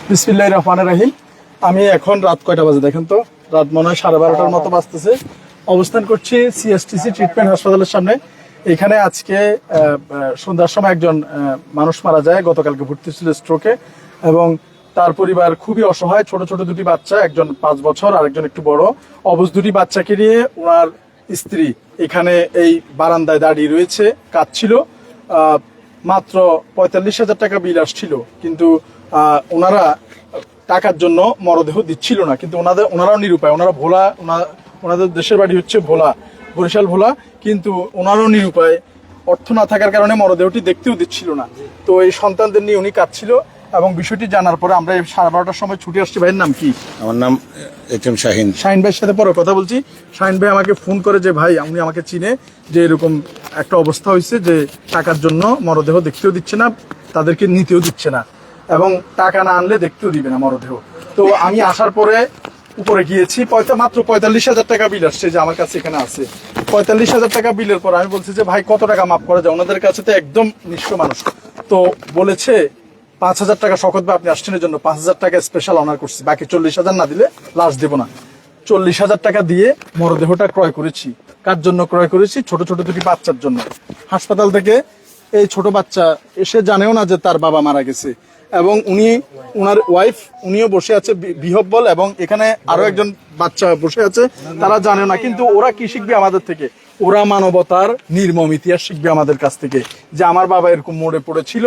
বিসমিল্লাহির রহমানির রহিম। আমি এখন রাত কয়টা বাজে দেখেন তো, রাত মনে হয় 12:30টার মতো বাজতেছে। অবস্থান করছি সিএসটিসি ট্রিটমেন্ট হাসপাতালের সামনে। এখানে আজকে সন্ধ্যার সময় একজন মানুষ মারা যায়, গতকালকে ভর্তি ছিল স্ট্রোকে, এবং তার পরিবার খুবই অসহায়। ছোট ছোট দুটি বাচ্চা, একজন 5 বছর আর একজন একটু বড়। অবশ দুটি বাচ্চাকে নিয়ে ওনার স্ত্রী এখানে এই বারান্দায় দাঁড়িয়ে রয়েছে, কাঁদছিল। মাত্র 45,000 টাকা বিল আসছিল, কিন্তু ওনারা টাকার জন্য মরদেহ দিচ্ছিল না। কিন্তু ওনারাও নিরুপায়, ওনারা ভোলা, ওনাদের দেশের বাড়ি হচ্ছে ভোলা, বরিশাল ভোলা, কিন্তু ওনারাও নিরুপায়। অর্থ না থাকার কারণে মরদেহটি দেখতেও দিচ্ছিল না। তো এই সন্তানদের নিয়ে উনি কাঁদছিল, এবং বিষয়টি জানার পরে আমরা 12:30টার সময় ছুটে আসছি। ভাইয়ের নাম কি? আমার নাম এটিএম শাহিন। শাহিন ভাইয়ের সাথে পরে কথা বলছি। শাহিন ভাই আমাকে ফোন করে যে ভাই, উনি আমাকে চিনে, যে এরকম একটা অবস্থা হয়েছে যে টাকার জন্য মরদেহ দেখতেও দিচ্ছে না, তাদেরকে নিতেও দিচ্ছে না, এবং টাকা না আনলে দেখতেও দিবে না মরদেহ। তো আমি আসার পরে উপরে গিয়েছি, মাত্র 45,000 টাকা বিল আসছে, যে আমার কাছে এখানে আছে 45,000 টাকা বিলের পর আমি বলছি যে ভাই কত টাকা মাফ করা যায়, ওনাদের কাছে তো একদম নিঃস্ব মানুষ। তো বলেছে 5,000 টাকা, শকত ভাই আপনি আসছেন জন্য 5,000 টাকা স্পেশাল অনার করছি, বাকি 40,000 না দিলে লাশ দেবো না। 40,000 টাকা দিয়ে মরদেহটা ক্রয় করেছি। কার জন্য ক্রয় করেছি? ছোট ছোট দুটি বাচ্চার জন্য। হাসপাতাল থেকে এই ছোট বাচ্চা এসে জানেও না যে তার বাবা মারা গেছে, এবং উনার ওয়াইফ উনিও বসে আছে বিহব্বল, এবং এখানে আরো একজন বাচ্চা বসে আছে, তারা জানে না। কিন্তু ওরা কি শিখবে আমাদের থেকে? ওরা মানবতার নির্মম ইতিহাস শিখবে আমাদের কাছ থেকে, যে আমার বাবা এরকম মোড়ে পড়েছিল,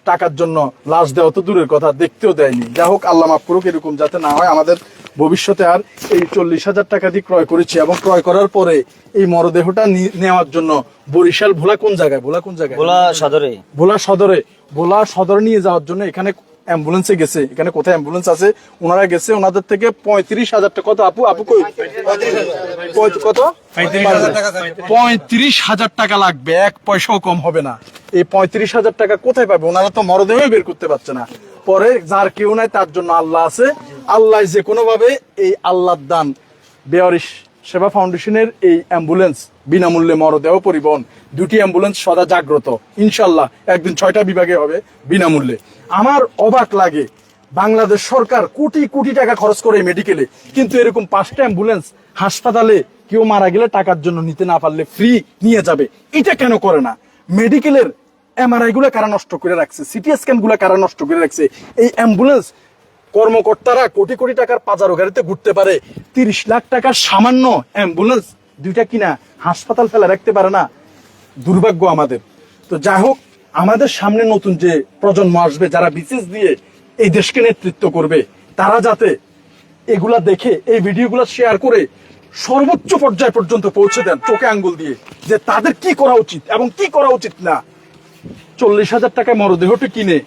টাকার জন্য লাশ দেওয়া তো দূরের কথা, দেখতেও দেয়নি। যা হোক, আল্লাহ মাফ করুক, এরকম যাতে না হয় আমাদের ভবিষ্যতে। আর এই 40,000 টাকা দিয়ে ক্রয় করেছি, এবং ক্রয় করার পরে এই মরদেহটা নেওয়ার জন্য বরিশাল ভোলা কোন জায়গায়, ভোলা সদরে নিয়ে যাওয়ার জন্য এখানে অ্যাম্বুলেন্সে গেছে। এখানে কোথায় অ্যাম্বুলেন্স আছে, ওনারা গেছে, ওনাদের থেকে 35,000 টাকা। কত আপু কই? কত? 35,000 টাকা লাগবে, 1 পয়সাও কম হবে না। এই 35,000 টাকা কোথায় পাবে? ওনারা তো মরদেহ বের করতে পারছে না। পরে যার কেউ নাই, তার জন্য আল্লাহ আছে। আল্লাহ যে কোনো ভাবে এই আল্লাহর দান, বেয়ারিশ সেবা ফাউন্ডেশনের এই অ্যাম্বুলেন্স বিনামূল্যে মরদেহ পরিবহন, দুটি অ্যাম্বুলেন্স সদা জাগ্রত, ইনশাল্লাহ একদিন 6টা বিভাগে হবে বিনামূল্যে। আমার অবাক লাগে, বাংলাদেশ সরকার কোটি কোটি টাকা খরচ করে মেডিকেলে, কিন্তু এরকম 5টা অ্যাম্বুলেন্স হাসপাতালে কেউ মারা গেলে টাকার জন্য নিতে না পারলে ফ্রি নিয়ে যাবে, এটা কেন করে না? মেডিকেলের এমআরআই গুলা কারা নষ্ট করে রাখছে, সিটি স্ক্যান গুলা কারা নষ্ট করে রাখছে? এই অ্যাম্বুলেন্স কর্মকর্তারা কোটি কোটি টাকার পাজারো গাড়িতে ঘুরতে পারে, 30 লাখ টাকার সামান্য অ্যাম্বুলেন্স দুইটা কিনা হাসপাতাল ফেলে রাখতে পারে না। দুর্ভাগ্য আমাদের। তো যাই হোক, আমাদের সামনে নতুন যে প্রজন্ম আসবে, যারা বিশেষ দিয়ে এই দেশকে নেতৃত্ব করবে, তারা যাতে এগুলা দেখে এই ভিডিওগুলো শেয়ার করে সর্বোচ্চ পর্যায় পর্যন্ত পৌঁছে দেন, চোখে আঙ্গুল দিয়ে, যে তাদের কি করা উচিত এবং কি করা উচিত না। 40,000 টাকায় মরদেহটি কিনে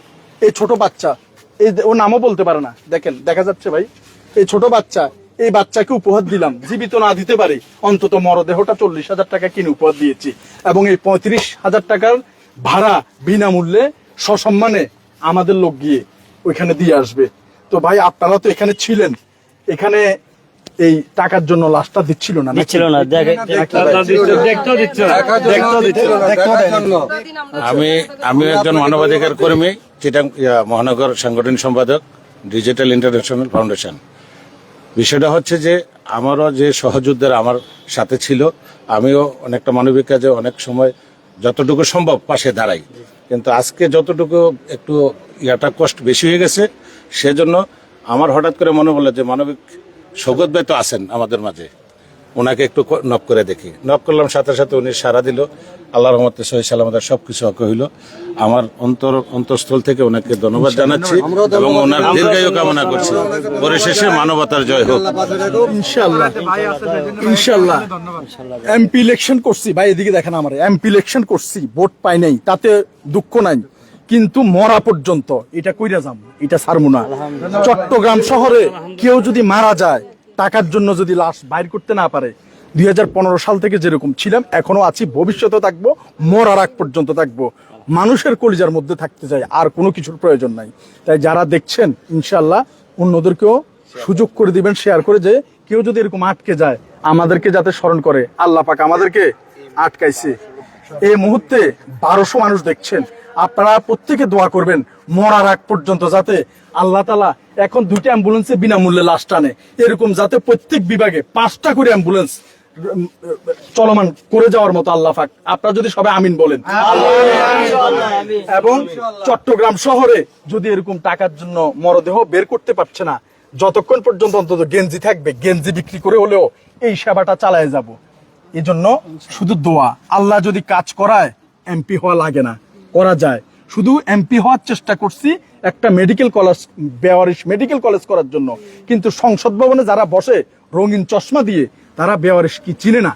এই ছোট বাচ্চা, ও নামও বলতে পারে না, দেখেন দেখা যাচ্ছে ভাই, এই ছোট বাচ্চা, এই বাচ্চাকে উপহার দিলাম। জীবিত না দিতে পারে, অন্তত মরদেহটা 40,000 টাকা কিনে উপহার দিয়েছি, এবং এই 35,000 টাকার ভাড়া বিনামূল্যে সসম্মানে আমাদের লোক গিয়ে ওইখানে দিয়ে আসবে। তো ভাই, আপনারা তো এখানে ছিলেন, এখানে এই টাকার জন্য লাশটা দিচ্ছিল না, আমি একজন মানবাধিকার কর্মী, চিটাং মহানগর সাংগঠনিক সম্পাদক, ডিজিটাল ইন্টারন্যাশনাল ফাউন্ডেশন। বিষয়টা হচ্ছে যে আমারও যে সহযোদ্ধারা আমার সাথে ছিল, আমিও অনেকটা মানবিক কাজে অনেক সময় যতটুকু সম্ভব পাশে দাঁড়াই, কিন্তু আজকে যতটুকু একটু কষ্ট বেশি হয়ে গেছে, সেজন্য আমার হঠাৎ করে মনে হলো যে মানবিক শওকত ভাই তো আছেন আমাদের মাঝে, ওনাকে একটু নক করে দেখি। নক করলাম, সাথে সাথে উনি সাড়া দিল। আল্লাহর রহমতে সহি সালামত সবকিছু ওকে হইল। আমার অন্তঃস্থল থেকে ওনাকে ধন্যবাদ জানাচ্ছি, এবং ওনার দীর্ঘায়ু কামনা করছি। পরিশেষে মানবতার জয় হোক ইনশাআল্লাহ। ইনশাআল্লাহ। এমপি ইলেকশন করছি ভাই, এদিকে দেখেন, আমার এমপি ইলেকশন করছি, ভোট পাই নাই, তাতে দুঃখ নাই, কিন্তু মরা পর্যন্ত এটা কইরা যাম, এটা ছাড়বো না। চট্টগ্রাম শহরে কেউ যদি মারা যায়, টাকার জন্য যদি লাশ বাইর করতে না পারে, 2015 সাল থেকে যেরকম ছিলাম এখনো আছি, ভবিষ্যতে থাকবো, মরার আগ পর্যন্ত থাকবো। মানুষের কলিজার মধ্যে থাকতে চাই, আর কোনো কিছুর প্রয়োজন নাই। তাই যারা দেখছেন, ইনশাল্লাহ অন্যদেরকেও সুযোগ করে দিবেন, শেয়ার করে, যে কেউ যদি এরকম আটকে যায়, আমাদেরকে যাতে স্মরণ করে, আল্লাহ পাক আমাদেরকে আটকাইছে। এই মুহূর্তে 1200 মানুষ দেখছেন, আপনারা প্রত্যেকে দোয়া করবেন মরার আগ পর্যন্ত, যাতে আল্লাহ তাআলা এখন 2টা অ্যাম্বুলেন্সে বিনামূল্যে লাশ টানে, এরকম যাতে প্রত্যেক বিভাগে 5টা করে অ্যাম্বুলেন্স চলমান করে যাওয়ার মতো আল্লাহ পাক, আপনারা যদি সবাই আমিন বলেন। এবং চট্টগ্রাম শহরে যদি এরকম টাকার জন্য মরদেহ বের করতে পারছে না, যতক্ষণ পর্যন্ত অন্তত গেঞ্জি থাকবে, গেঞ্জি বিক্রি করে হলেও এই সেবাটা চালায় যাব। এই জন্য শুধু দোয়া, আল্লাহ যদি কাজ করায় এমপি হওয়া লাগে না, করা যায়। শুধু এমপি হওয়ার চেষ্টা করছি একটা মেডিকেল কলেজ, বেওয়ারিশ মেডিকেল কলেজ করার জন্য, কিন্তু সংসদ ভবনে যারা বসে রঙিন চশমা দিয়ে, তারা বেওয়ারিশ কি চিনে না।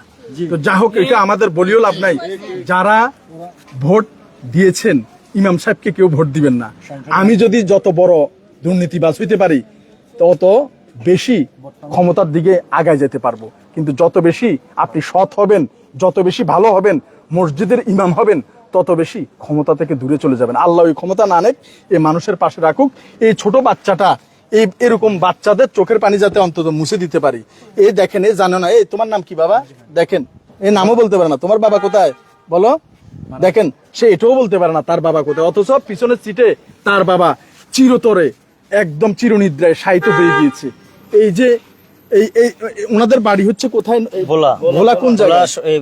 তো যা হোক, এটা আমাদের বলিও লাভ নাই। যারা ভোট দিয়েছেন ইমাম সাহেবকে কেউ ভোট দিবেন না। আমি যদি যত বড় দুর্নীতিবাজ হইতে পারি, তত বেশি ক্ষমতার দিকে আগায় যেতে পারবো, কিন্তু যত বেশি আপনি সৎ হবেন, যত বেশি ভালো হবেন, মসজিদের ইমাম হবেন, তত বেশি ক্ষমতা থেকে দূরে চলে যাবেন। আল্লাহ ওই ক্ষমতা না নেক, এই মানুষের পাশে রাখুক। এই ছোট বাচ্চাটা, এরকম বাচ্চাদের চোখের পানি যাতে অন্তত মুছে দিতে পারি। এই দেখেন, এই জানো না, এই তোমার নাম কি বাবা? দেখেন, এই নামও বলতে পারে না, তোমার বাবা কোথায় বলো? দেখেন, সে এটাও বলতে পারে না তার বাবা কোথায়, অথচ পিছনের সিটে তার বাবা চিরতরে একদম চিরনিদ্রায় শায়িত হয়ে গিয়েছে। এই যে এই ওনাদের বাড়ি হচ্ছে কোথায়? ভোলা। ভোলা কোন জায়গা?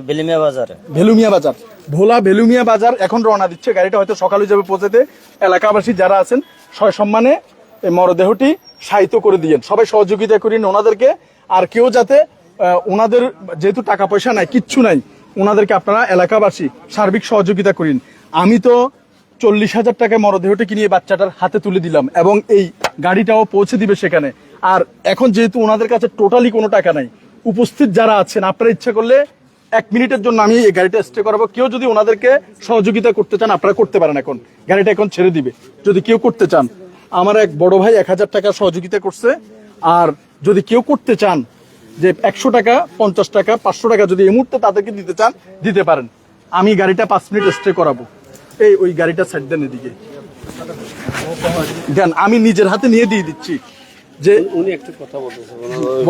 বেলুমিয়া বাজারে। ভেলুমিয়া বাজার, ভোলা বেলুমিয়া বাজার। এখন রওনা দিচ্ছে, গাড়িটা হয়তো সকালে যাবে পৌঁছাতে। এলাকাবাসী যারা আছেন সসম্মানে এই মরদেহটি শায়িত করে দিয়েন, সবাই সহযোগিতা করেন ওনাদেরকে। আর কেউ যাতে ওনাদের, যেহেতু টাকা পয়সা নাই, কিচ্ছু নাই, ওনাদেরকে আপনারা এলাকাবাসী সার্বিক সহযোগিতা করেন। আমি তো 40,000 টাকায় মরদেহটি কিনে বাচ্চাটার হাতে তুলে দিলাম, এবং এই গাড়িটাও পৌঁছে দিবে সেখানে। আর এখন যেহেতু ওনাদের কাছে টোটালি কোনো টাকা নাই, উপস্থিত যারা আছেন, আপনারা ইচ্ছা করলে 1 মিনিটের জন্য আমি এই গাড়িটা স্টে করাবো। কেউ যদি ওনাদেরকে সহযোগিতা করতে চান, আপনারা করতে পারেন। এখন গাড়িটা এখন ছেড়ে দিবে, যদি কেউ করতে চান। আমার এক বড় ভাই 1000 টাকা সহযোগিতা করছে। আর যদি কেউ করতে চান যে 100 টাকা, 50 টাকা, 500 টাকা যদি এই মুহূর্তে তাদেরকে দিতে চান, দিতে পারেন। আমি গাড়িটা 5 মিনিট স্টে করাবো। ওই গাড়িটা সাইড দেন, এদিকে দেন, আমি নিজের হাতে নিয়ে দিয়ে দিচ্ছি। যে উনি একটু কথা বলতেছেন,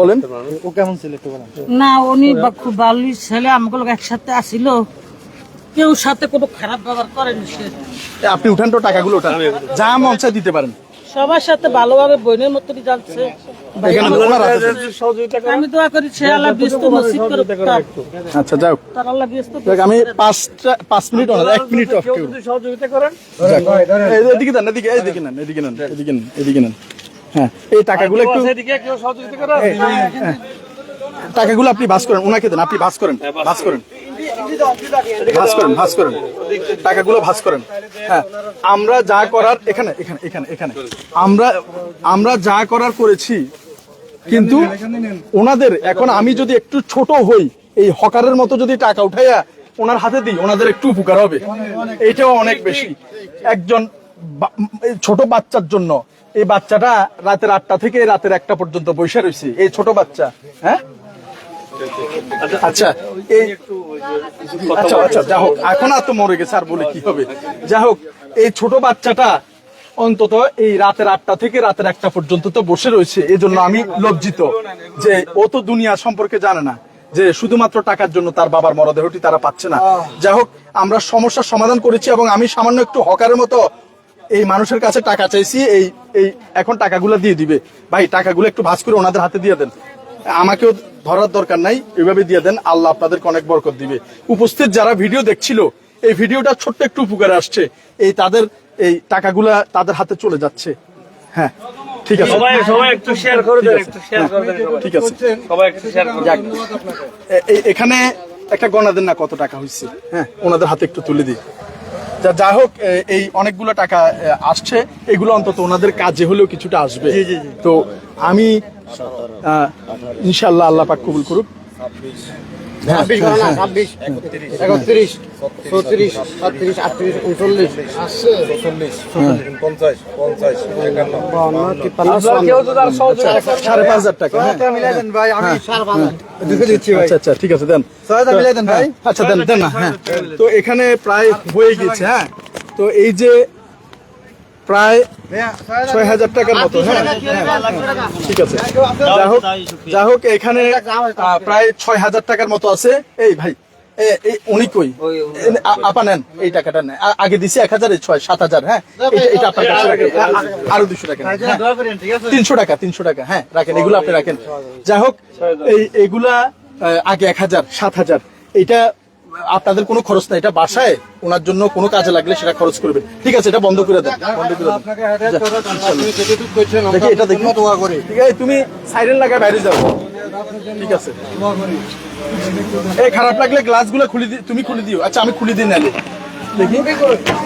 বলেন, ও কেমন ছিল একটু বলেন। না, উনি খুব ভালোই ছেলে, আমাকে লোক একসাথে আসিল, কেউ সাথে কোনো খারাপ ব্যবহার করেনি সে। আপনি উঠান তো, টাকাগুলো উঠান, যা মন চায় দিতে পারেন। সবার সাথে ভালোভাবে বোনের মতই যাচ্ছে। এখানে ওনার আছে। আমি দোয়া করি সে আল্লাহ ব্যস্ত নসিব করুক তার। আচ্ছা, যাও, তার আল্লাহ ব্যস্ত আমি 5 মিনিট, 1 মিনিট অফ করব। সহযোগিতা করেন। এদিকে দেন, এদিকে নেন, এদিকে নেন, এদিকে নেন। হ্যাঁ, এই টাকাগুলো একটু, এদিকে কেউ সহযোগিতা করেন। টাকাগুলো আপনি ভাঁজ করেন, ওনাকে দেন, আপনি ভাঁজ করেন, ভাঁজ করেন, ভাঁজ করেন, ভাঁজ করেন, টাকাগুলো ভাঁজ করেন। হ্যাঁ, আমরা যা করার এখানে এখানে এখানে এখানে আমরা যা করার করেছি, কিন্তু ওনাদের এখন আমি যদি একটু ছোট হই, এই হকারের মতো যদি টাকা উঠাইয়া ওনার হাতে দিই, ওনাদের একটু উপকার হবে। এটাও অনেক বেশি। একজন ছোট বাচ্চার জন্য, এই বাচ্চাটা রাতের 8টা থেকে রাতের 1টা পর্যন্ত বসে রয়েছে, এই ছোট বাচ্চা। হ্যাঁ, আচ্ছা, আচ্ছা, যা হোক, এখন আর তো মরে গেছে, আর বলে কি হবে। যা হোক, এই ছোট বাচ্চাটা অন্তত এই রাতের 8টা থেকে রাতের 1টা পর্যন্ত তো বসে রয়েছে। এই জন্য আমি লজ্জিত যে ও তো দুনিয়া সম্পর্কে জানে না, যে শুধুমাত্র টাকার জন্য তার বাবার মরদেহটি তারা পাচ্ছে না। যাই হোক, আমরা সমস্যার সমাধান করেছি, এবং আমি সামান্য একটু হকারের মতো এই মানুষের কাছে টাকা চাইছি। এই এখন টাকাগুলো দিয়ে দিবে। ভাই, টাকাগুলো একটু ভাঁজ করে ওনাদের হাতে দিয়ে দেন, আমাকেও ধরার দরকার নাই, এইভাবে দিয়ে দেন। আল্লাহ আপনাদেরকে অনেক বরকত দিবে। উপস্থিত যারা ভিডিও দেখছিল, এই ভিডিওটা ছোট্ট একটু উপকারে আসছে, তাদের এই টাকাগুলা তাদের হাতে চলে যাচ্ছে। হ্যাঁ, ঠিক আছে, সবাই একটু শেয়ার করে দেন, একটু শেয়ার করে দেন। ঠিক আছে, সবাই একটু শেয়ার করে দেন। এখানে একটা গণনা দেন না কত টাকা হয়েছে। হ্যাঁ, ওনাদের হাতে একটু তুলে দিই। যা হোক, এই অনেকগুলো টাকা আসছে, এগুলো অন্তত ওনাদের কাজে হলেও কিছুটা আসবে। তো আমি ইনশাআল্লাহ, আল্লাহ পাক কবুল করুক। 26 26 31 34 37 38 39 50 50 কেউ যদি আর সহযোগিতা করে 5,500 টাকা। হ্যাঁ, মিলাই দেন ভাই, আমি 5,500 দিচ্ছি ভাই। আচ্ছা, ঠিক আছে, দেন, মিলাই দেন ভাই। আচ্ছা, দেন না। হ্যাঁ, তো এখানে প্রায় হয়ে গেছে। হ্যাঁ, তো এই যে প্রায় 6,000 টাকার মতো। হ্যাঁ, ঠিক আছে, যা হোক, এখানে প্রায় 6,000 টাকার মতো আছে। এই ভাই, উনি কই আপা নেন এই টাকাটা নেন আগে দিছি 1000 7,000 হ্যাঁ এটা আপনার কাছে রাখেন আরো 200 টাকা 300 টাকা হ্যাঁ রাখেন এগুলো আপনি রাখেন যাই হোক এইগুলা আগে 1000 7,000 এটা আপনাদের কোনো খরচ নাই এটা বাসায় ওনার জন্য কোনো কাজে লাগলে সেটা খরচ করবেন ঠিক আছে এটা বন্ধ করে দেন বন্ধ করে দেন দেখি এটা দেখি ঠিক আছে তুমি সাইরেন লাগা বাইরে যাও ঠিক আছে এই খারাপ লাগলে গ্লাসগুলো খুলে দি তুমি খুলে দিও আচ্ছা আমি খুলে দিই নালে দেখি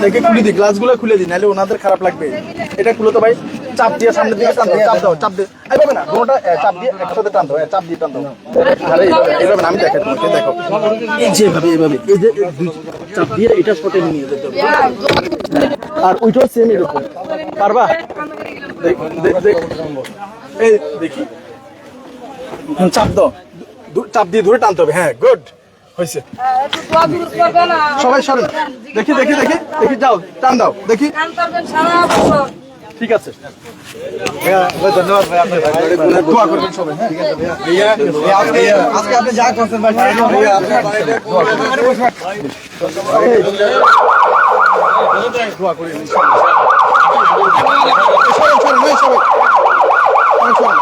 দেখি খুলে দিই গ্লাসগুলো খুলে দিই নালে ওনাদের খারাপ লাগবে এটা খুলে তো ভাই চাপ দিয়ে সামনের দিকে টান দাও চাপ দাও চাপ দিয়ে এই পাবে না দুটোটা চাপ দিয়ে একসাথে টান দাও চাপ দিয়ে টান দাও আরে এইভাবে আমি দেখাই তোমাকে দেখো এই যে এইভাবে এই যে চাপ দিয়ে এটা শটে নিয়ে যেতে হবে আর ওইটাও সেম এরকম পারবা এই দেখি চাপ দাও চাপ দিয়ে ধরে টানতে হবে হ্যাঁ গুড হয়েছে সবাই সরেন দেখি দেখি দেখি দেখি যাও টান দাও দেখি ঠিক আছে ধন্যবাদ ভাই আপনার দোয়া করবেন সবাই হ্যাঁ আজকে আপনি যা করছেন ভাই আপনার বাড়িতে দোয়া করি সরেন সরেন এই সবাই সরেন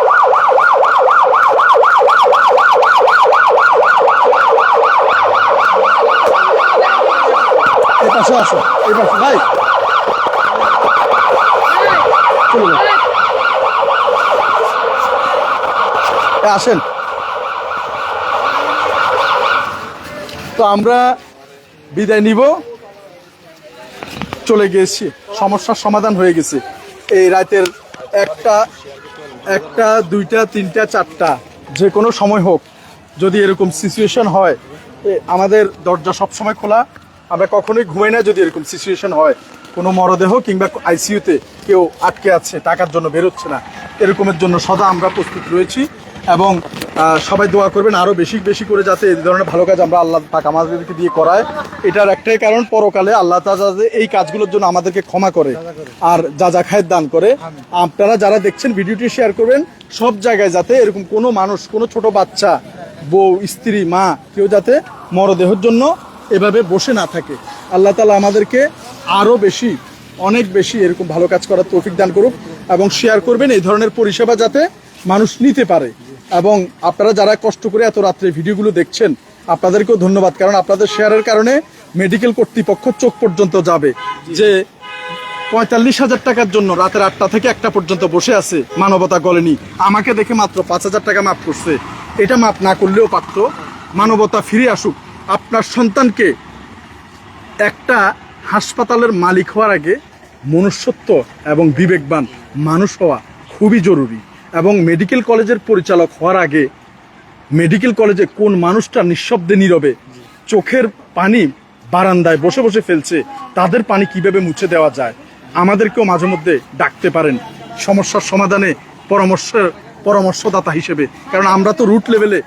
এই পাশে আসো এই পাশে ভাই চলুন আসেন তো আমরা বিদায় নিব চলে গিয়েছি সমস্যার সমাধান হয়ে গেছে এই রাতের একটা দুইটা তিনটা চারটা যে কোনো সময় হোক যদি এরকম সিচুয়েশন হয় আমাদের দরজা সবসময় খোলা আমরা কখনোই ঘুমাই না যদি এরকম সিচুয়েশন হয় কোনো মরদেহ কিংবা আইসিইউতে কেউ আটকে আছে টাকার জন্য বেরোচ্ছে না এরকমের জন্য সদা আমরা প্রস্তুত রয়েছি এবং সবাই দোয়া করবেন আরও বেশি বেশি করে যাতে এই ধরনের ভালো কাজ আমরা আল্লাহ পাক আমাদেরকে দিয়ে করায় এটার একটাই কারণ পরকালে আল্লাহ তাআলা যে এই কাজগুলোর জন্য আমাদেরকে ক্ষমা করে আর যা যা খায়ের দান করে আপনারা যারা দেখছেন ভিডিওটি শেয়ার করবেন সব জায়গায় যাতে এরকম কোনো মানুষ কোনো ছোট বাচ্চা বউ স্ত্রী মা কেউ যাতে মরদেহের জন্য এভাবে বসে না থাকে আল্লাহ তাআলা আমাদেরকে আরও বেশি অনেক বেশি এরকম ভালো কাজ করার তৌফিক দান করুক এবং শেয়ার করবেন এই ধরনের পরিষেবা যাতে মানুষ নিতে পারে এবং আপনারা যারা কষ্ট করে এত রাত্রে ভিডিওগুলো দেখছেন আপনাদেরকেও ধন্যবাদ কারণ আপনাদের শেয়ারের কারণে মেডিকেল কর্তৃপক্ষ চোখ পর্যন্ত যাবে যে 45,000 টাকার জন্য রাতের 8টা থেকে 1টা পর্যন্ত বসে আছে মানবতা গলেনি আমাকে দেখে মাত্র 5,000 টাকা মাফ করছে এটা মাফ না করলেও পারত মানবতা ফিরে আসুক আপনার সন্তানকে একটা হাসপাতালের মালিক হওয়ার আগে মনুষ্যত্ব এবং বিবেকবান মানুষ হওয়া খুবই জরুরি এবং মেডিকেল কলেজের পরিচালক হওয়ার আগে মেডিকেল কলেজে কোন মানুষটা নিঃশব্দে নীরবে চোখের পানি বারান্দায় বসে বসে ফেলছে তাদের পানি কিভাবে মুছে দেওয়া যায় আমাদেরকেও মাঝে মধ্যে ডাকতে পারেন সমস্যার সমাধানে পরামর্শদাতা হিসেবে কারণ আমরা তো রুট লেভেলে